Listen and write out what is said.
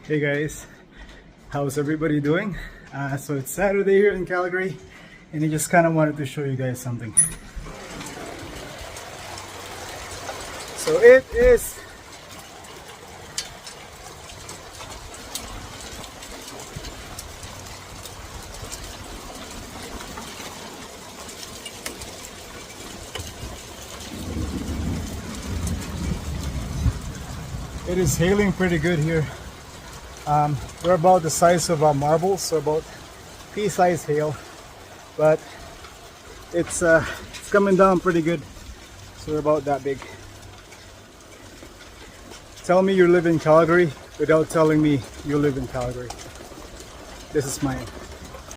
Hey guys, how's everybody doing? So it's Saturday here in Calgary, and I just kind of wanted to show you guys something. So it is hailing pretty good here. They're about the size of marbles, so about pea-size hail, but it's coming down pretty good. So they're about that big. Tell me you live in Calgary without telling me you live in Calgary. This is mine.